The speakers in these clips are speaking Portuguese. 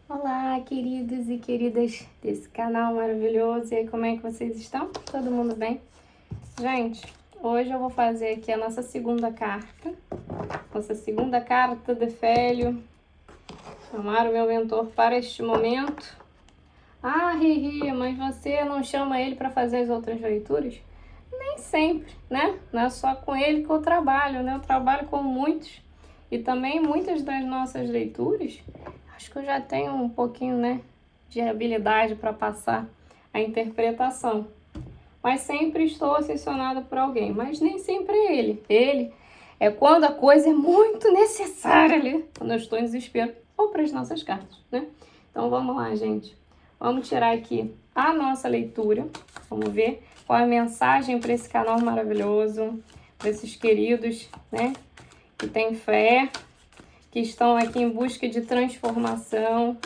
Olá, queridos e queridas desse canal maravilhoso. E aí, como é que vocês estão? Todo mundo bem? Gente, hoje eu vou fazer aqui a nossa segunda carta. Nossa segunda carta de Félio. Chamar o meu mentor para este momento. Ah, Riri, mas você não chama ele para fazer as outras leituras? Nem sempre, né? Não é só com ele que eu trabalho, né? Eu trabalho com muitos. E também muitas das nossas leituras, acho que eu já tenho um pouquinho, né, de habilidade para passar a interpretação. Mas sempre estou assessorada por alguém, mas nem sempre é ele. Ele é quando a coisa é muito necessária ali, quando eu estou em desespero, ou para as nossas cartas, né? Então vamos lá, gente. Vamos tirar aqui a nossa leitura. Vamos ver qual é a mensagem para esse canal maravilhoso, para esses queridos, né, que têm fé, que estão aqui em busca de transformação,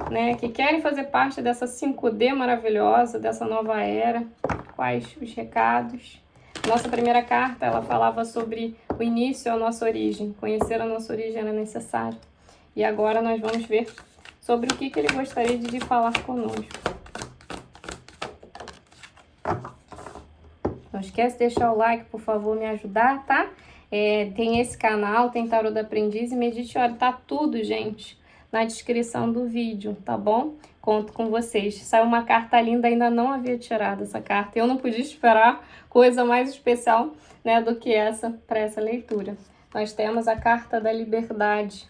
né, que querem fazer parte dessa 5D maravilhosa, dessa nova era. Quais os recados? Nossa primeira carta, ela falava sobre o início, a nossa origem. Conhecer a nossa origem era necessário. E agora nós vamos ver sobre o que ele gostaria de falar conosco. Não esquece de deixar o like, por favor, me ajudar, tá? Tem esse canal, tem Tarô da Aprendiz e Medite, olha, tá tudo, gente, na descrição do vídeo, tá bom? Conto com vocês. Saiu uma carta linda, ainda não havia tirado essa carta. Eu não podia esperar coisa mais especial, né, do que essa para essa leitura. Nós temos a carta da liberdade,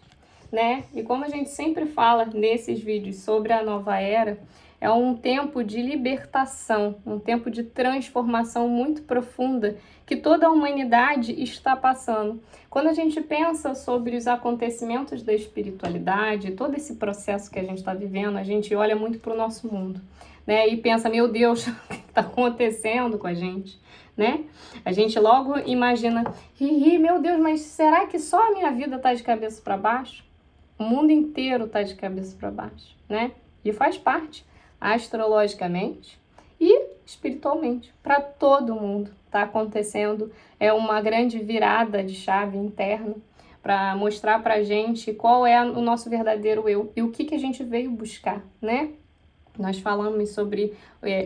né? E como a gente sempre fala nesses vídeos sobre a nova era, é um tempo de libertação, um tempo de transformação muito profunda que toda a humanidade está passando. Quando a gente pensa sobre os acontecimentos da espiritualidade, todo esse processo que a gente está vivendo, a gente olha muito para o nosso mundo, né? E pensa, meu Deus, o que está acontecendo com a gente, né? A gente logo imagina, meu Deus, mas será que só a minha vida está de cabeça para baixo? O mundo inteiro está de cabeça para baixo, né? E faz parte astrologicamente e espiritualmente. Para todo mundo está acontecendo uma grande virada de chave interna para mostrar para a gente qual é o nosso verdadeiro eu e o que a gente veio buscar, né? Nós falamos sobre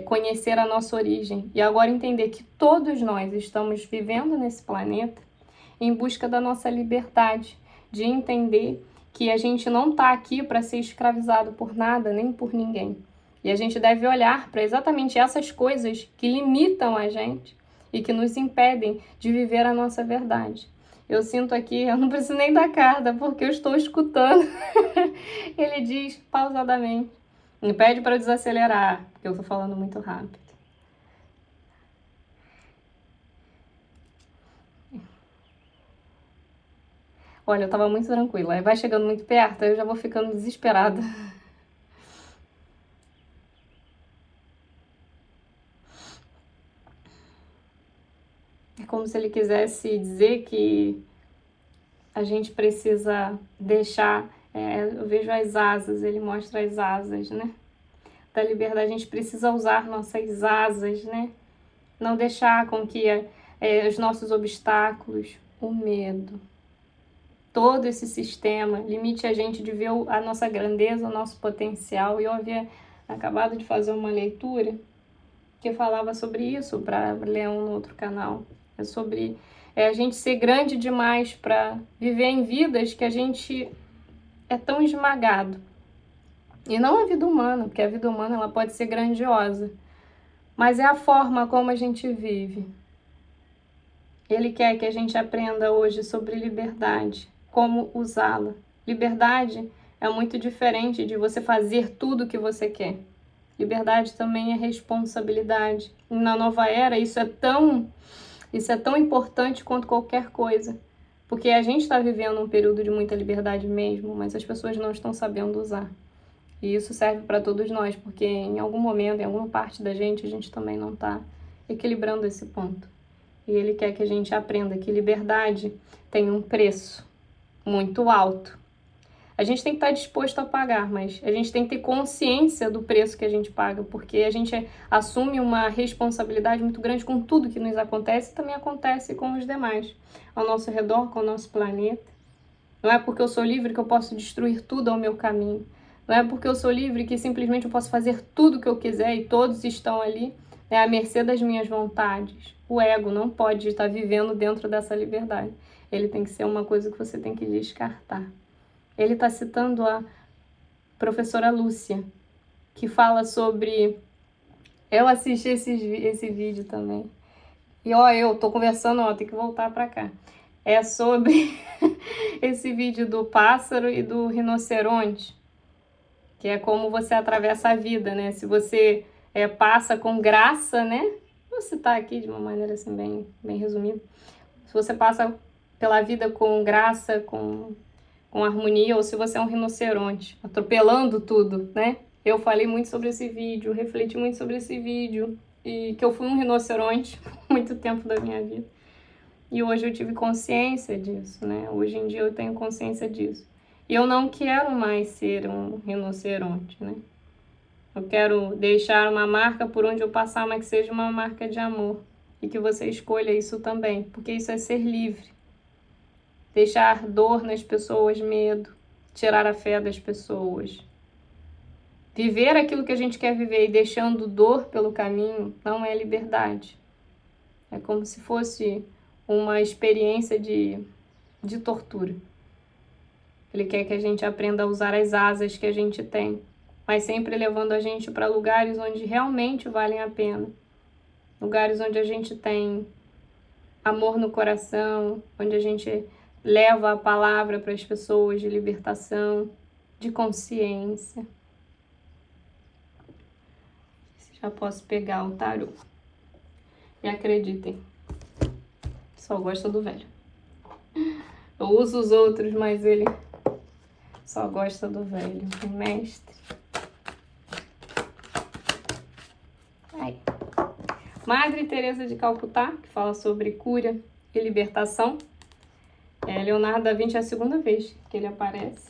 conhecer a nossa origem e agora entender que todos nós estamos vivendo nesse planeta em busca da nossa liberdade, de entender que a gente não está aqui para ser escravizado por nada, nem por ninguém. E a gente deve olhar para exatamente essas coisas que limitam a gente e que nos impedem de viver a nossa verdade. Eu sinto aqui, eu não preciso nem da carta, porque eu estou escutando. Ele diz pausadamente. Me pede para desacelerar, porque eu estou falando muito rápido. Olha, eu estava muito tranquila. Aí vai chegando muito perto, aí eu já vou ficando desesperada. É como se ele quisesse dizer que a gente precisa deixar... eu vejo as asas, ele mostra as asas, né? Da liberdade, a gente precisa usar nossas asas, né? Não deixar com que os nossos obstáculos, o medo, todo esse sistema limite a gente de ver a nossa grandeza, o nosso potencial. E eu havia acabado de fazer uma leitura que falava sobre isso para ler no outro canal. É sobre a gente ser grande demais para viver em vidas que a gente é tão esmagado. E não a vida humana, porque a vida humana ela pode ser grandiosa, mas é a forma como a gente vive. Ele quer que a gente aprenda hoje sobre liberdade, como usá-la. Liberdade é muito diferente de você fazer tudo o que você quer. Liberdade também é responsabilidade. E na nova era isso é tão importante quanto qualquer coisa. Porque a gente está vivendo um período de muita liberdade mesmo, mas as pessoas não estão sabendo usar. E isso serve para todos nós, porque em algum momento, em alguma parte da gente, a gente também não está equilibrando esse ponto. E ele quer que a gente aprenda que liberdade tem um preço muito alto. A gente tem que estar disposto a pagar, mas a gente tem que ter consciência do preço que a gente paga, porque a gente assume uma responsabilidade muito grande com tudo que nos acontece e também acontece com os demais, ao nosso redor, com o nosso planeta. Não é porque eu sou livre que eu posso destruir tudo ao meu caminho. Não é porque eu sou livre que simplesmente eu posso fazer tudo o que eu quiser e todos estão ali, né, à mercê das minhas vontades. O ego não pode estar vivendo dentro dessa liberdade. Ele tem que ser uma coisa que você tem que descartar. Ele está citando a professora Lúcia, que fala sobre... Eu assisti esse vídeo também. E eu tô conversando, tem que voltar para cá. É sobre esse vídeo do pássaro e do rinoceronte, que é como você atravessa a vida, né? Se você passa com graça, né? Vou citar aqui de uma maneira assim bem resumida. Se você passa pela vida com graça, com harmonia, ou se você é um rinoceronte, atropelando tudo, né? Eu falei muito sobre esse vídeo, refleti muito sobre esse vídeo, e que eu fui um rinoceronte por muito tempo da minha vida. E hoje eu tive consciência disso, né? Hoje em dia eu tenho consciência disso. E eu não quero mais ser um rinoceronte, né? Eu quero deixar uma marca por onde eu passar, mas que seja uma marca de amor. E que você escolha isso também, porque isso é ser livre. Deixar dor nas pessoas, medo, tirar a fé das pessoas. Viver aquilo que a gente quer viver e deixando dor pelo caminho não é liberdade. É como se fosse uma experiência de tortura. Ele quer que a gente aprenda a usar as asas que a gente tem, mas sempre levando a gente para lugares onde realmente valem a pena. Lugares onde a gente tem amor no coração, onde a gente leva a palavra para as pessoas de libertação, de consciência. Já posso pegar o tarô. E acreditem, só gosta do velho. Eu uso os outros, mas ele só gosta do velho. O mestre. Aí. Madre Teresa de Calcutá, que fala sobre cura e libertação. Leonardo da Vinci é a segunda vez que ele aparece.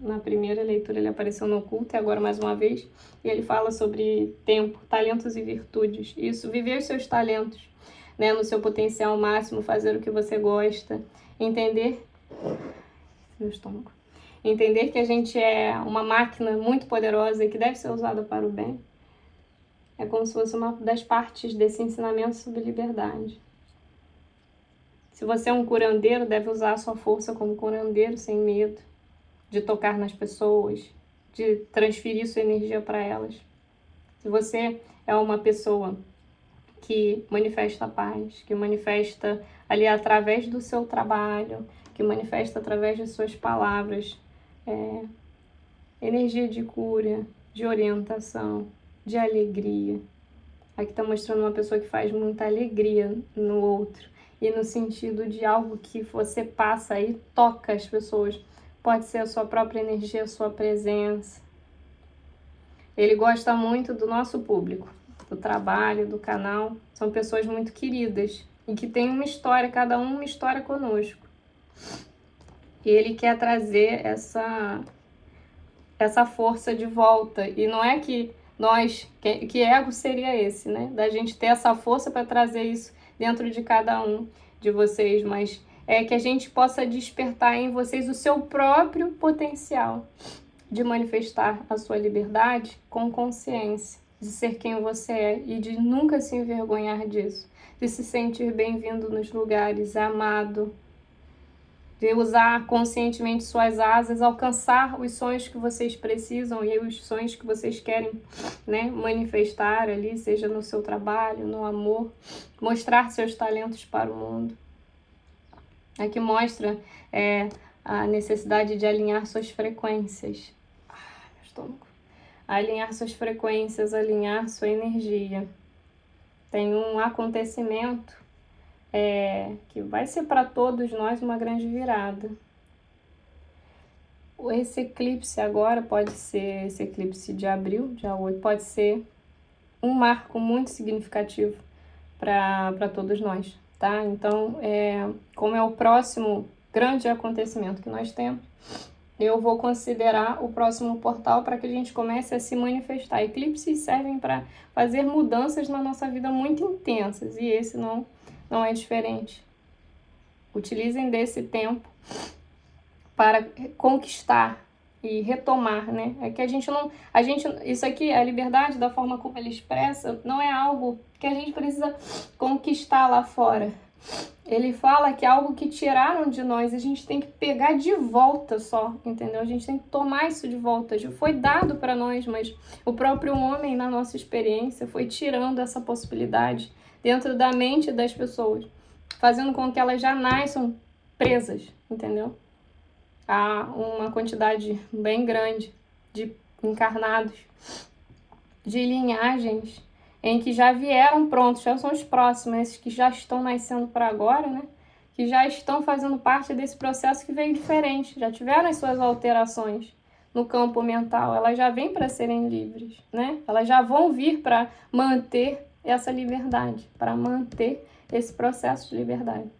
Na primeira leitura ele apareceu no oculto e agora mais uma vez. E ele fala sobre tempo, talentos e virtudes. Isso, viver os seus talentos, né, no seu potencial máximo, fazer o que você gosta. Entender... Meu estômago. Entender que a gente é uma máquina muito poderosa e que deve ser usada para o bem. É como se fosse uma das partes desse ensinamento sobre liberdade. Se você é um curandeiro, deve usar a sua força como curandeiro, sem medo de tocar nas pessoas, de transferir sua energia para elas. Se você é uma pessoa que manifesta paz, que manifesta ali através do seu trabalho, que manifesta através de suas palavras, energia de cura, de orientação, de alegria. Aqui está mostrando uma pessoa que faz muita alegria no outro. E no sentido de algo que você passa e toca as pessoas. Pode ser a sua própria energia, a sua presença. Ele gosta muito do nosso público, do trabalho, do canal. São pessoas muito queridas e que têm uma história, cada um uma história conosco. E ele quer trazer essa força de volta. E não é que que ego seria esse, né? Da gente ter essa força para trazer isso dentro de cada um de vocês, mas é que a gente possa despertar em vocês o seu próprio potencial de manifestar a sua liberdade com consciência, de ser quem você é e de nunca se envergonhar disso, de se sentir bem-vindo nos lugares, amado, de usar conscientemente suas asas, alcançar os sonhos que vocês precisam e os sonhos que vocês querem, né, manifestar ali, seja no seu trabalho, no amor, mostrar seus talentos para o mundo. Aqui mostra a necessidade de alinhar suas frequências. Meu estômago. Alinhar suas frequências, alinhar sua energia. Tem um acontecimento que vai ser para todos nós uma grande virada. Esse eclipse agora pode ser, esse eclipse de abril, dia 8, pode ser um marco muito significativo para todos nós, tá? Então, como é o próximo grande acontecimento que nós temos, eu vou considerar o próximo portal para que a gente comece a se manifestar. Eclipses servem para fazer mudanças na nossa vida muito intensas e esse não é diferente. Utilizem desse tempo para conquistar e retomar, né? É que isso aqui, a liberdade, da forma como ele expressa, não é algo que a gente precisa conquistar lá fora. Ele fala que é algo que tiraram de nós, a gente tem que pegar de volta só, entendeu? A gente tem que tomar isso de volta. Foi dado para nós, mas o próprio homem, na nossa experiência, foi tirando essa possibilidade dentro da mente das pessoas, fazendo com que elas já nasçam presas, entendeu? Há uma quantidade bem grande de encarnados, de linhagens em que já vieram prontos, já são os próximos, esses que já estão nascendo para agora, né? Que já estão fazendo parte desse processo que veio diferente, já tiveram as suas alterações no campo mental, elas já vêm para serem livres, né? Elas já vão vir para manter essa liberdade, para manter esse processo de liberdade,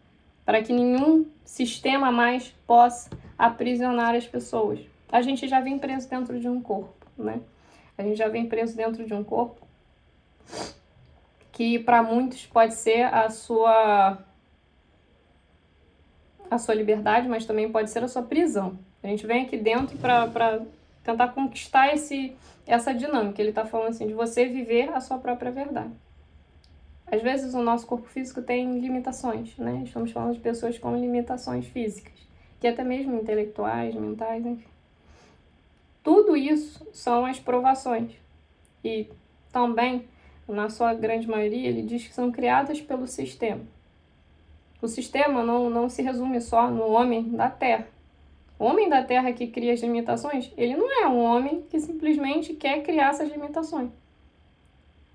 para que nenhum sistema mais possa aprisionar as pessoas. A gente já vem preso dentro de um corpo, né? A gente já vem preso dentro de um corpo que para muitos pode ser a sua liberdade, mas também pode ser a sua prisão. A gente vem aqui dentro para tentar conquistar essa dinâmica. Ele está falando assim, de você viver a sua própria verdade. Às vezes o nosso corpo físico tem limitações, né? Estamos falando de pessoas com limitações físicas, que até mesmo intelectuais, mentais, enfim. Tudo isso são as provações. E também, na sua grande maioria, ele diz que são criadas pelo sistema. O sistema não se resume só no homem da Terra. O homem da Terra que cria as limitações, ele não é um homem que simplesmente quer criar essas limitações.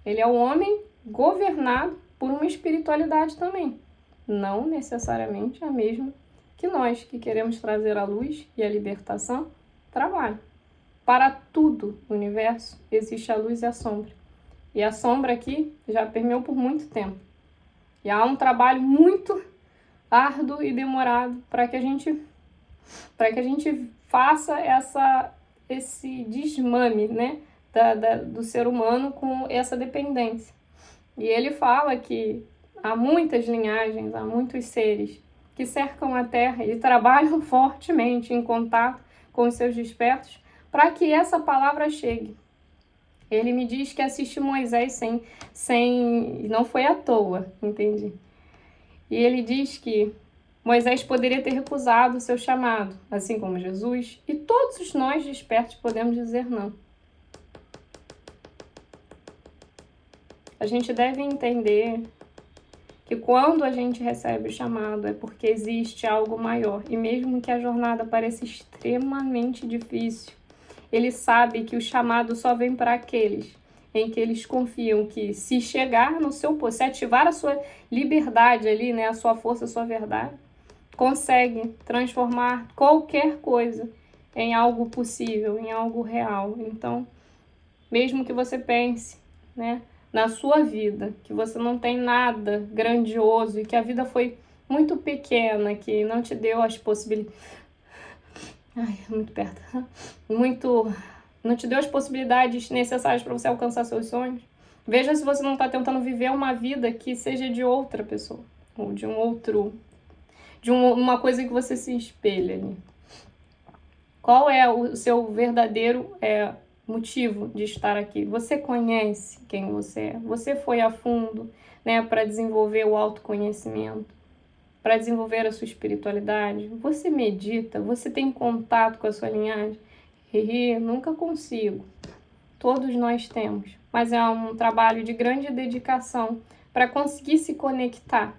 Ele é um homem governado por uma espiritualidade também. Não necessariamente a mesma que nós, que queremos trazer a luz e a libertação, trabalham. Para tudo no universo existe a luz e a sombra. E a sombra aqui já permeou por muito tempo. E há um trabalho muito árduo e demorado para que a gente faça esse desmame, né, do ser humano com essa dependência. E ele fala que há muitas linhagens, há muitos seres que cercam a Terra e trabalham fortemente em contato com os seus despertos para que essa palavra chegue. Ele me diz que assiste Moisés não foi à toa, entendi. E ele diz que Moisés poderia ter recusado o seu chamado, assim como Jesus, e todos nós despertos podemos dizer não. A gente deve entender que quando a gente recebe o chamado é porque existe algo maior, e mesmo que a jornada pareça extremamente difícil, ele sabe que o chamado só vem para aqueles em que eles confiam que se chegar no seu posto, se ativar a sua liberdade ali, né, a sua força, a sua verdade, consegue transformar qualquer coisa em algo possível, em algo real. Então, mesmo que você pense, né, na sua vida, que você não tem nada grandioso e que a vida foi muito pequena, que não te deu as possibilidades. Ai, muito perto. Não te deu as possibilidades necessárias para você alcançar seus sonhos. Veja se você não está tentando viver uma vida que seja de outra pessoa, ou de uma coisa que você se espelha ali. Qual é o seu verdadeiro motivo de estar aqui? Você conhece quem você é? Você foi a fundo, né, para desenvolver o autoconhecimento, para desenvolver a sua espiritualidade? Você medita? Você tem contato com a sua linhagem? Nunca consigo. Todos nós temos, mas é um trabalho de grande dedicação para conseguir se conectar.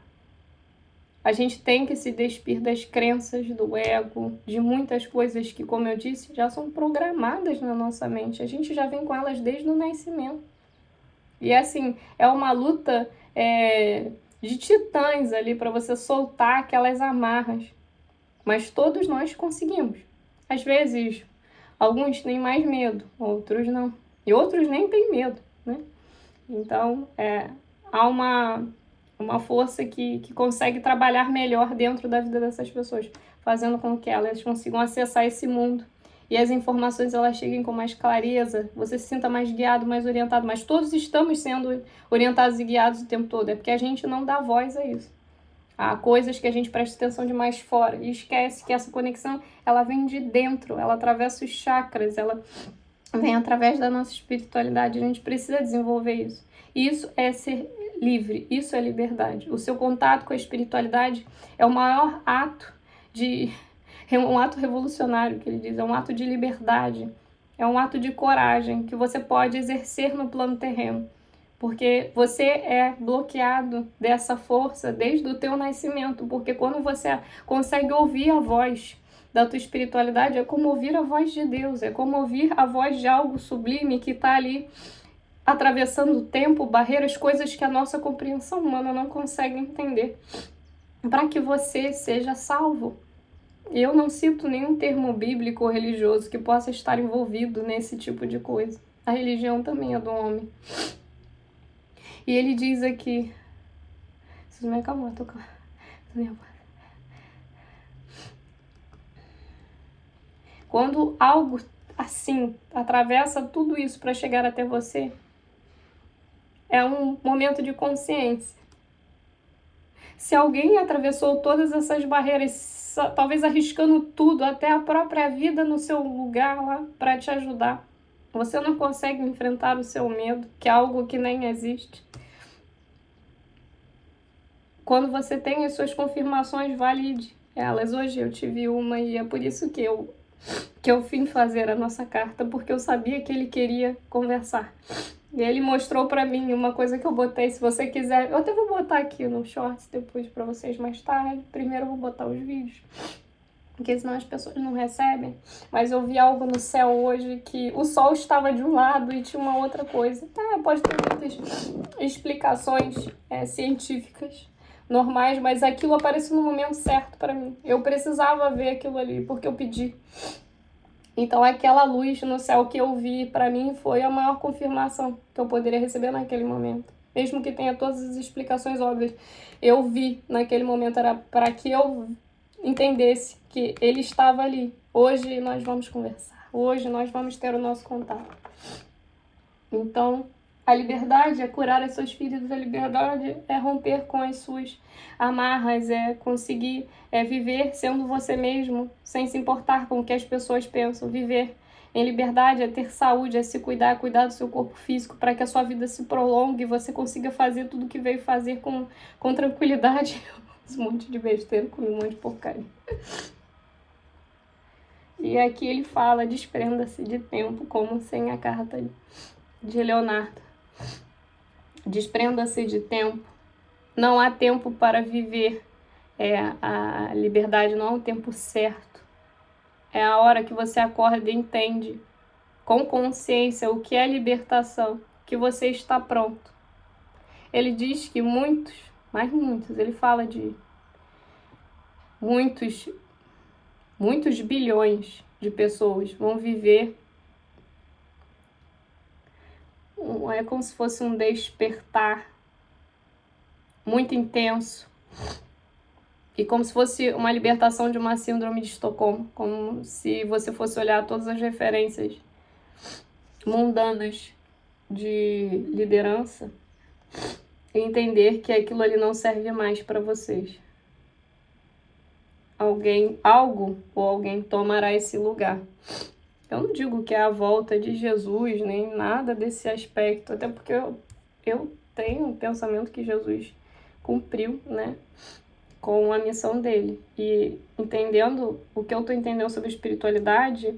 A gente tem que se despir das crenças, do ego, de muitas coisas que, como eu disse, já são programadas na nossa mente. A gente já vem com elas desde o nascimento. E assim, é uma luta de titãs ali para você soltar aquelas amarras. Mas todos nós conseguimos. Às vezes, alguns têm mais medo, outros não. E outros nem têm medo, né? Então, há uma força que consegue trabalhar melhor dentro da vida dessas pessoas, fazendo com que elas consigam acessar esse mundo e as informações elas cheguem com mais clareza, você se sinta mais guiado, mais orientado, mas todos estamos sendo orientados e guiados o tempo todo, é porque a gente não dá voz a isso. Há coisas que a gente presta atenção demais fora e esquece que essa conexão, ela vem de dentro, ela atravessa os chakras, ela vem através da nossa espiritualidade. A gente precisa desenvolver isso. Isso é ser livre, isso é liberdade. O seu contato com a espiritualidade é o maior ato um ato revolucionário, que ele diz, é um ato de liberdade, é um ato de coragem que você pode exercer no plano terreno. Porque você é bloqueado dessa força desde o teu nascimento, porque quando você consegue ouvir a voz da tua espiritualidade, é como ouvir a voz de Deus, é como ouvir a voz de algo sublime que está ali atravessando o tempo, barreiras, coisas que a nossa compreensão humana não consegue entender, para que você seja salvo. Eu não cito nenhum termo bíblico ou religioso que possa estar envolvido nesse tipo de coisa. A religião também é do homem. E ele diz aqui... Preciso me acalmar, tô nervosa. Quando algo assim atravessa tudo isso para chegar até você, é um momento de consciência. Se alguém atravessou todas essas barreiras, talvez arriscando tudo, até a própria vida no seu lugar lá, para te ajudar, você não consegue enfrentar o seu medo, que é algo que nem existe. Quando você tem as suas confirmações, valide elas. Hoje eu tive uma e é por isso que eu vim fazer a nossa carta, porque eu sabia que ele queria conversar. E ele mostrou pra mim uma coisa que eu botei, se você quiser, eu até vou botar aqui no shorts depois pra vocês mais tarde. Primeiro eu vou botar os vídeos, porque senão as pessoas não recebem. Mas eu vi algo no céu hoje que o sol estava de um lado e tinha uma outra coisa. Pode ter muitas explicações científicas normais, mas aquilo apareceu no momento certo pra mim. Eu precisava ver aquilo ali, porque eu pedi. Então aquela luz no céu que eu vi, para mim, foi a maior confirmação que eu poderia receber naquele momento. Mesmo que tenha todas as explicações óbvias, eu vi naquele momento, era para que eu entendesse que ele estava ali. Hoje nós vamos conversar, hoje nós vamos ter o nosso contato. Então, a liberdade é curar as suas feridas, a liberdade é romper com as suas amarras, é conseguir viver sendo você mesmo, sem se importar com o que as pessoas pensam. Viver em liberdade é ter saúde, é se cuidar, cuidar do seu corpo físico para que a sua vida se prolongue e você consiga fazer tudo o que veio fazer com tranquilidade. Um monte de besteira, comi um monte de porcaria. E aqui ele fala, desprenda-se de tempo, como sem a carta de Leonardo. Desprenda-se de tempo. Não há tempo para viver a liberdade, não há um tempo certo. É a hora que você acorda e entende com consciência o que é libertação, que você está pronto. Ele diz que muitos, ele fala de muitos bilhões de pessoas vão viver. É como se fosse um despertar muito intenso e como se fosse uma libertação de uma síndrome de Estocolmo, como se você fosse olhar todas as referências mundanas de liderança e entender que aquilo ali não serve mais para vocês. Algo ou alguém tomará esse lugar. Eu não digo que é a volta de Jesus, nem nada desse aspecto, até porque eu tenho um pensamento que Jesus cumpriu, né, com a missão dele. E entendendo o que eu estou entendendo sobre espiritualidade,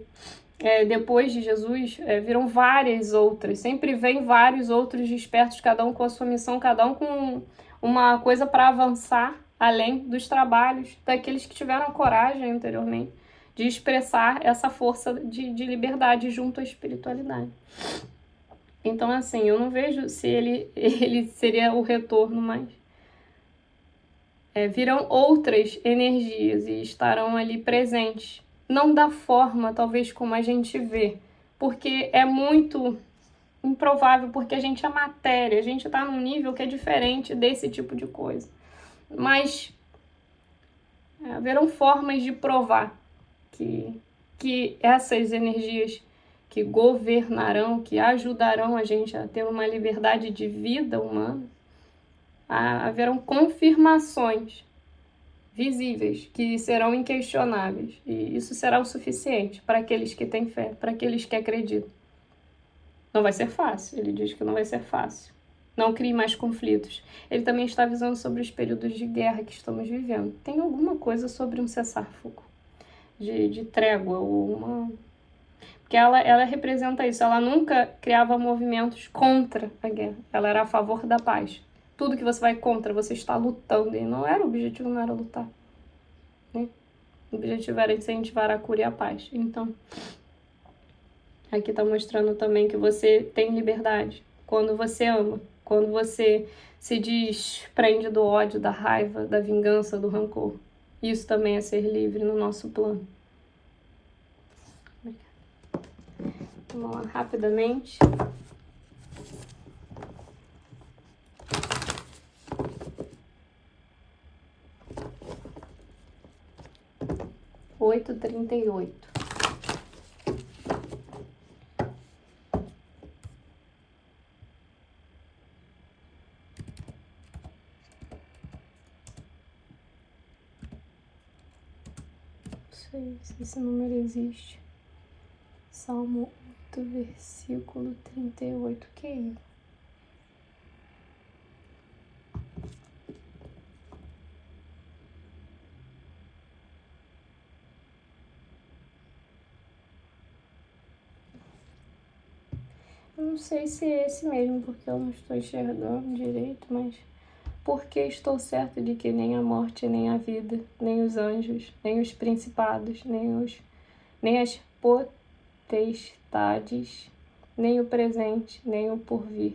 depois de Jesus, viram várias outras, sempre vem vários outros despertos, cada um com a sua missão, cada um com uma coisa para avançar, além dos trabalhos daqueles que tiveram coragem anteriormente de expressar essa força de liberdade junto à espiritualidade. Então, assim, eu não vejo se ele seria o retorno, mas virão outras energias e estarão ali presentes. Não da forma, talvez, como a gente vê, porque é muito improvável, porque a gente é matéria, a gente está num nível que é diferente desse tipo de coisa. Mas haverão formas de provar que essas energias que governarão, que ajudarão a gente a ter uma liberdade de vida humana, haverão confirmações visíveis, que serão inquestionáveis. E isso será o suficiente para aqueles que têm fé, para aqueles que acreditam. Não vai ser fácil, ele diz que não vai ser fácil. Não crie mais conflitos. Ele também está avisando sobre os períodos de guerra que estamos vivendo. Tem alguma coisa sobre um cessar-fogo, de trégua, ou uma... Porque ela representa isso, ela nunca criava movimentos contra a guerra, ela era a favor da paz. Tudo que você vai contra, você está lutando, e não era o objetivo, não era lutar, né? O objetivo era incentivar a cura e a paz. Então, aqui está mostrando também que você tem liberdade quando você ama, quando você se desprende do ódio, da raiva, da vingança, do rancor. Isso também é ser livre no nosso plano. Vamos lá, rapidamente. Oito, 38. Não sei se esse número existe. Salmo 8, versículo 38. Que é isso? Eu não sei se é esse mesmo, porque eu não estou enxergando direito, mas... Porque estou certo de que nem a morte, nem a vida, nem os anjos, nem os principados, nem as potestades, nem o presente, nem o porvir,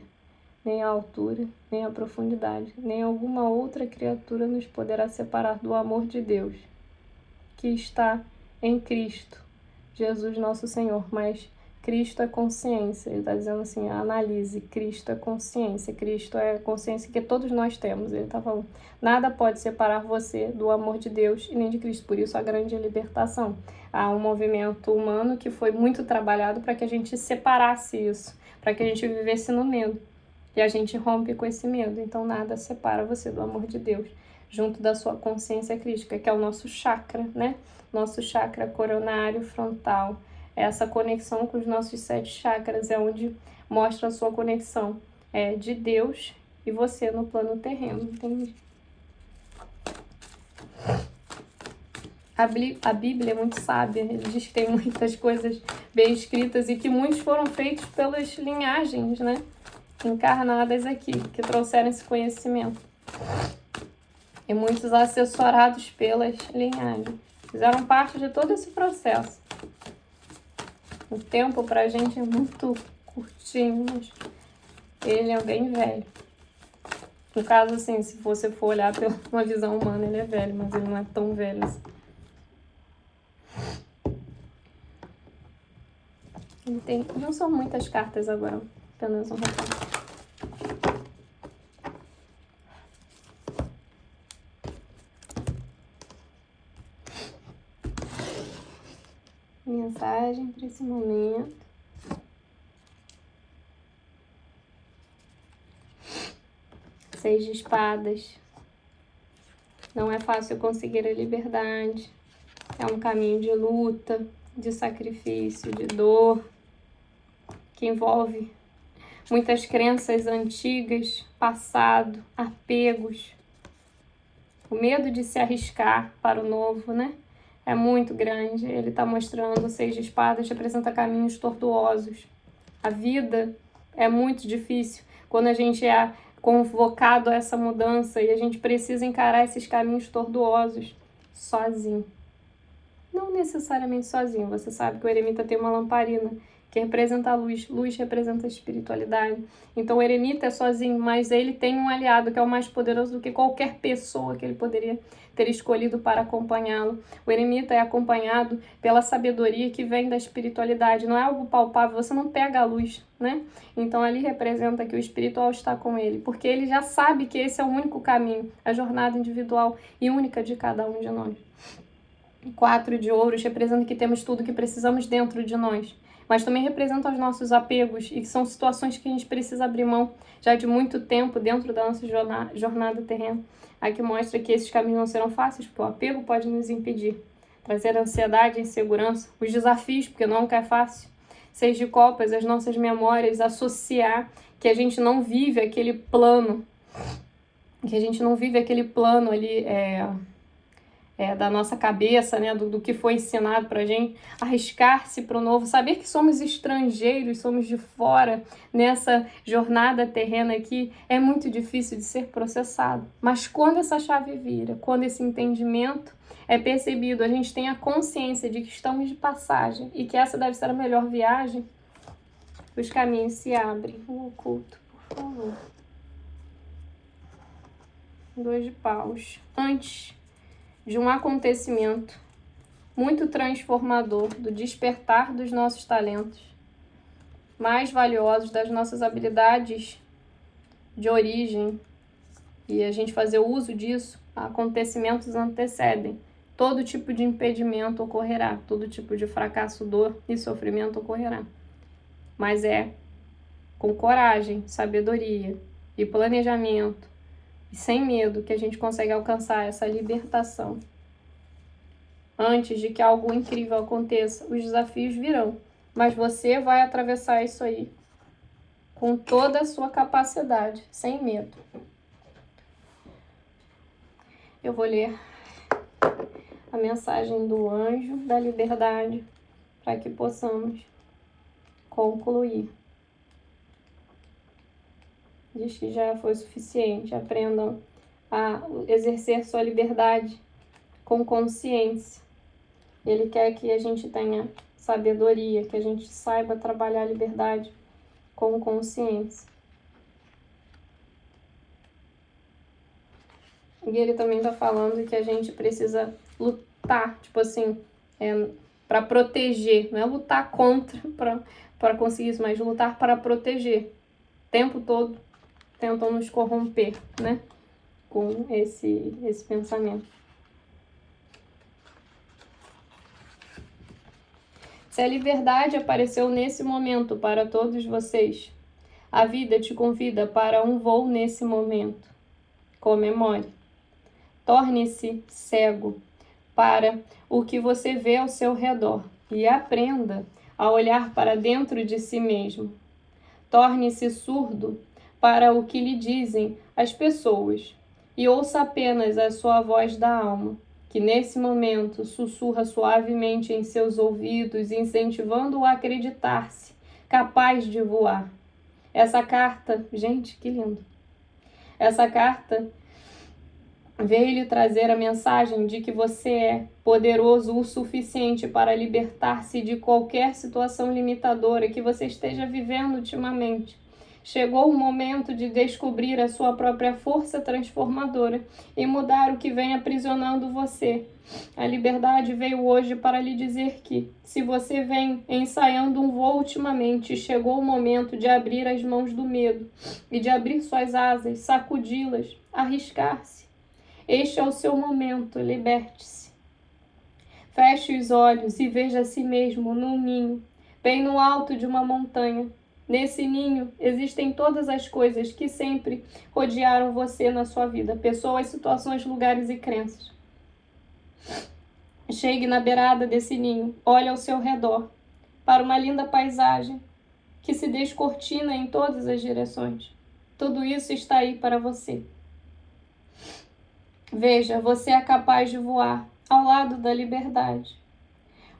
nem a altura, nem a profundidade, nem alguma outra criatura nos poderá separar do amor de Deus, que está em Cristo, Jesus nosso Senhor. Mas Cristo é consciência, ele está dizendo assim, analise, Cristo é consciência que todos nós temos, ele está falando, nada pode separar você do amor de Deus e nem de Cristo, por isso a grande libertação. Há um movimento humano que foi muito trabalhado para que a gente separasse isso, para que a gente vivesse no medo, e a gente rompe com esse medo, então nada separa você do amor de Deus, junto da sua consciência crística, que é o nosso chakra, né? Nosso chakra coronário frontal. Essa conexão com os nossos 7 chakras é onde mostra a sua conexão de Deus e você no plano terreno, entende? A Bíblia é muito sábia, ele diz que tem muitas coisas bem escritas e que muitos foram feitos pelas linhagens, né? Encarnadas aqui, que trouxeram esse conhecimento. E muitos assessorados pelas linhagens. Fizeram parte de todo esse processo. O tempo pra gente é muito curtinho, mas ele é bem velho. No caso, assim, se você for olhar pela uma visão humana, ele é velho, mas ele não é tão velho assim. Ele tem... Não são muitas cartas agora, apenas um retrato. Mensagem para esse momento. Seis de espadas. Não é fácil conseguir a liberdade. É um caminho de luta, de sacrifício, de dor, que envolve muitas crenças antigas, passado, apegos. O medo de se arriscar para o novo, né? É muito grande. Ele está mostrando o 6 de espadas, representa caminhos tortuosos. A vida é muito difícil quando a gente é convocado a essa mudança e a gente precisa encarar esses caminhos tortuosos sozinho. Não necessariamente sozinho. Você sabe que o eremita tem uma lamparina que representa a luz. Luz representa a espiritualidade. Então o eremita é sozinho, mas ele tem um aliado que é o mais poderoso do que qualquer pessoa que ele poderia ter escolhido para acompanhá-lo. O eremita é acompanhado pela sabedoria que vem da espiritualidade. Não é algo palpável, você não pega a luz, né? Então ali representa que o espiritual está com ele, porque ele já sabe que esse é o único caminho, a jornada individual e única de cada um de nós. 4 de ouros representa que temos tudo que precisamos dentro de nós. mas também representa os nossos apegos e que são situações que a gente precisa abrir mão já de muito tempo dentro da nossa jornada terrena. Aqui mostra que esses caminhos não serão fáceis, porque o apego pode nos impedir, trazer ansiedade, insegurança, os desafios, porque nunca é fácil, 6 de copas, as nossas memórias, associar que a gente não vive aquele plano, ali da nossa cabeça, né, do que foi ensinado pra gente, arriscar-se para o novo, saber que somos estrangeiros, somos de fora, nessa jornada terrena aqui, é muito difícil de ser processado. Mas quando essa chave vira, quando esse entendimento é percebido, a gente tem a consciência de que estamos de passagem e que essa deve ser a melhor viagem, os caminhos se abrem. O oculto, por favor. 2 de paus. Antes de um acontecimento muito transformador, do despertar dos nossos talentos mais valiosos, das nossas habilidades de origem, e a gente fazer uso disso, acontecimentos antecedem. Todo tipo de impedimento ocorrerá, todo tipo de fracasso, dor e sofrimento ocorrerá. Mas é com coragem, sabedoria e planejamento, e sem medo, que a gente consegue alcançar essa libertação. Antes de que algo incrível aconteça, os desafios virão, mas você vai atravessar isso aí com toda a sua capacidade, sem medo. Eu vou ler a mensagem do anjo da liberdade para que possamos concluir. Diz que já foi suficiente. Aprendam a exercer sua liberdade com consciência. Ele quer que a gente tenha sabedoria, que a gente saiba trabalhar a liberdade com consciência. E ele também está falando que a gente precisa lutar, tipo assim, para proteger. Não é lutar contra para conseguir isso, mas lutar para proteger. O tempo todo tentam nos corromper, né? Com esse pensamento. Se a liberdade apareceu nesse momento para todos vocês, a vida te convida para um voo nesse momento. Comemore. Torne-se cego para o que você vê ao seu redor e aprenda a olhar para dentro de si mesmo. Torne-se surdo para o que lhe dizem as pessoas e ouça apenas a sua voz da alma, que nesse momento sussurra suavemente em seus ouvidos, incentivando-o a acreditar-se capaz de voar. Essa carta, gente, que lindo! Essa carta veio lhe trazer a mensagem de que você é poderoso o suficiente para libertar-se de qualquer situação limitadora que você esteja vivendo ultimamente. Chegou o momento de descobrir a sua própria força transformadora e mudar o que vem aprisionando você. A liberdade veio hoje para lhe dizer que, se você vem ensaiando um voo ultimamente, chegou o momento de abrir as mãos do medo e de abrir suas asas, sacudi-las, arriscar-se. Este é o seu momento, liberte-se. Feche os olhos e veja a si mesmo num ninho, bem no alto de uma montanha. Nesse ninho existem todas as coisas que sempre rodearam você na sua vida, pessoas, situações, lugares e crenças. Chegue na beirada desse ninho, olhe ao seu redor, para uma linda paisagem que se descortina em todas as direções. Tudo isso está aí para você. Veja, você é capaz de voar ao lado da liberdade.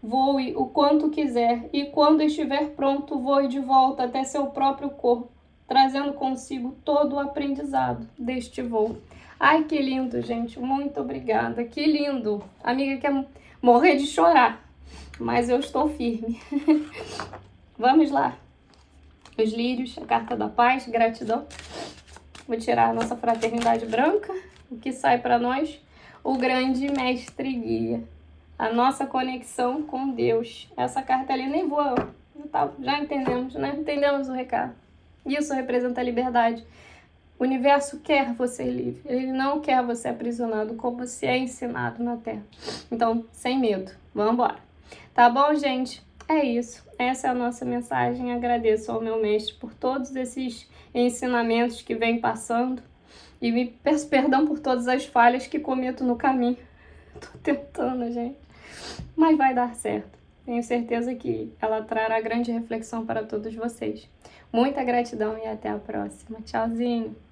Voe o quanto quiser e quando estiver pronto, voe de volta até seu próprio corpo, trazendo consigo todo o aprendizado deste voo. Ai, que lindo, gente. Muito obrigada. Que lindo. A amiga quer morrer de chorar, mas eu estou firme. Vamos lá. Os lírios, a carta da paz, gratidão. Vou tirar a nossa fraternidade branca. O que sai para nós? O grande mestre guia. A nossa conexão com Deus. Essa carta ali nem vou... Já entendemos, né? Entendemos o recado. Isso representa a liberdade. O universo quer você livre. Ele não quer você aprisionado como se é ensinado na Terra. Então, sem medo. Vamos embora. Tá bom, gente? É isso, essa é a nossa mensagem. Agradeço ao meu mestre por todos esses ensinamentos que vem passando e me peço perdão por todas as falhas que cometo no caminho. Tô tentando, gente, mas vai dar certo. Tenho certeza que ela trará grande reflexão para todos vocês. Muita gratidão e até a próxima. Tchauzinho!